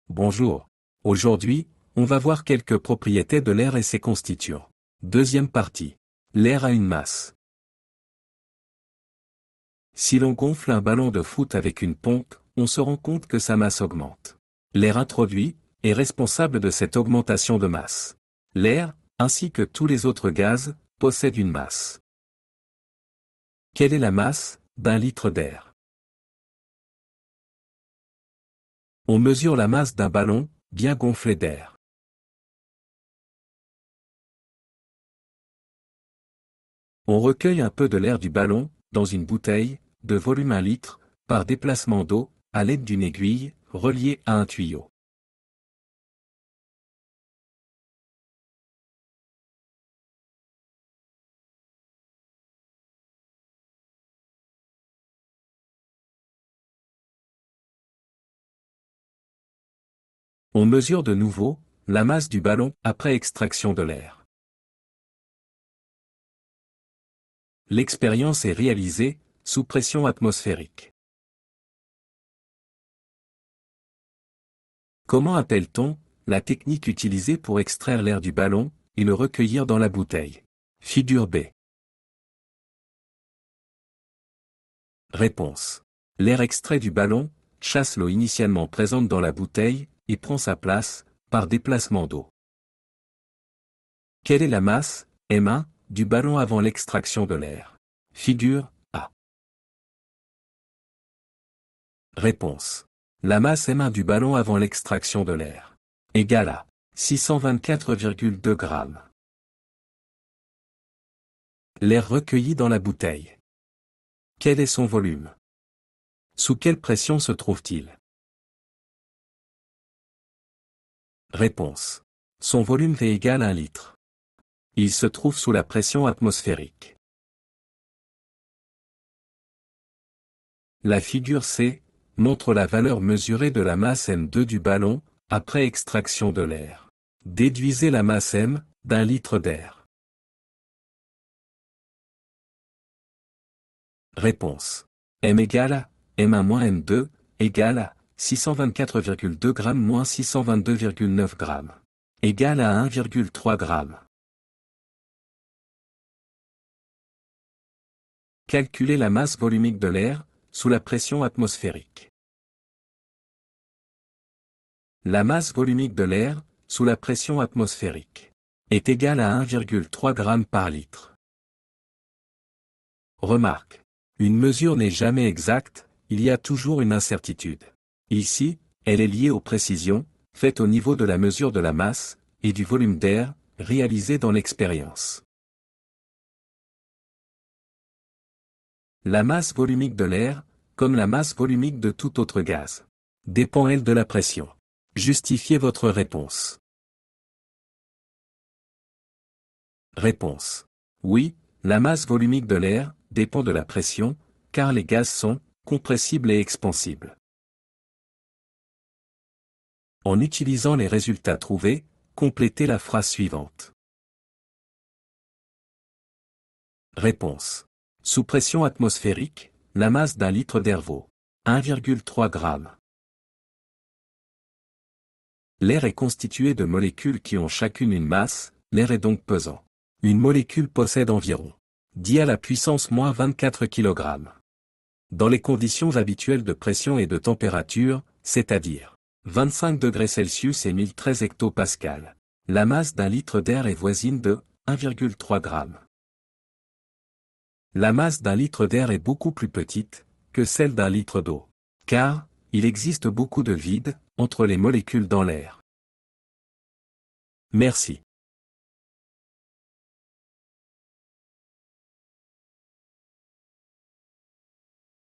Bonjour. Aujourd'hui, on va voir quelques propriétés de l'air et ses constituants. Deuxième partie. L'air a une masse. Si l'on gonfle un ballon de foot avec une pompe, on se rend compte que sa masse augmente. L'air introduit est responsable de cette augmentation de masse. L'air, ainsi que tous les autres gaz, possèdent une masse. Quelle est la masse d'un litre d'air? On mesure la masse d'un ballon, bien gonflé d'air. On recueille un peu de l'air du ballon, dans une bouteille, de volume 1 litre, par déplacement d'eau, à l'aide d'une aiguille, reliée à un tuyau. On mesure de nouveau la masse du ballon après extraction de l'air. L'expérience est réalisée sous pression atmosphérique. Comment appelle-t-on la technique utilisée pour extraire l'air du ballon et le recueillir dans la bouteille? Figure B. Réponse. L'air extrait du ballon chasse l'eau initialement présente dans la bouteille et prend sa place par déplacement d'eau. Quelle est la masse, M1, du ballon avant l'extraction de l'air? Figure A. Réponse. La masse M1 du ballon avant l'extraction de l'air égale à 624,2 grammes. L'air recueilli dans la bouteille. Quel est son volume? Sous quelle pression se trouve-t-il? Réponse. Son volume V égale 1 litre. Il se trouve sous la pression atmosphérique. La figure C montre la valeur mesurée de la masse M2 du ballon après extraction de l'air. Déduisez la masse M d'un litre d'air. Réponse. M égale à M1 moins M2 égale à 624,2 g moins 622,9 g égale à 1,3 g. Calculez la masse volumique de l'air sous la pression atmosphérique. La masse volumique de l'air sous la pression atmosphérique est égale à 1,3 g par litre. Remarque. Une mesure n'est jamais exacte, il y a toujours une incertitude. Ici, elle est liée aux précisions, faites au niveau de la mesure de la masse, et du volume d'air, réalisé dans l'expérience. La masse volumique de l'air, comme la masse volumique de tout autre gaz, dépend elle de la pression. Justifiez votre réponse. Réponse. Oui, la masse volumique de l'air dépend de la pression, car les gaz sont compressibles et expansibles. En utilisant les résultats trouvés, complétez la phrase suivante. Réponse. Sous pression atmosphérique, la masse d'un litre d'air vaut 1,3 g. L'air est constitué de molécules qui ont chacune une masse, l'air est donc pesant. Une molécule possède environ 10 à la puissance moins 24 kg. Dans les conditions habituelles de pression et de température, c'est-à-dire 25 degrés Celsius et 1013 hectopascales, la masse d'un litre d'air est voisine de 1,3 g. La masse d'un litre d'air est beaucoup plus petite que celle d'un litre d'eau, car il existe beaucoup de vide entre les molécules dans l'air. Merci.